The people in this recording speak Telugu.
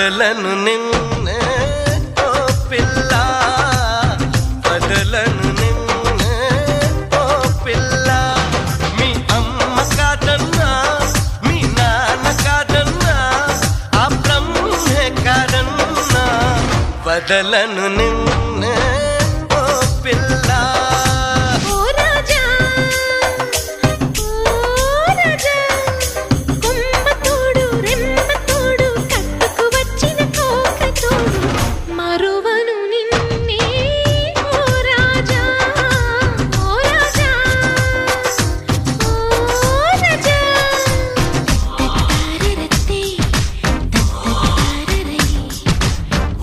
వదలను నిన్నే ఓ పిల్ల, వదలను నిన్నే ఓ పిల్ల. మీ అమ్మ కాదన్నా, మీ నాన్న కాదన్నా, ఆ బ్రహ్మే కాదన్నా, వదలను నిన్నే ఓ పిల్ల.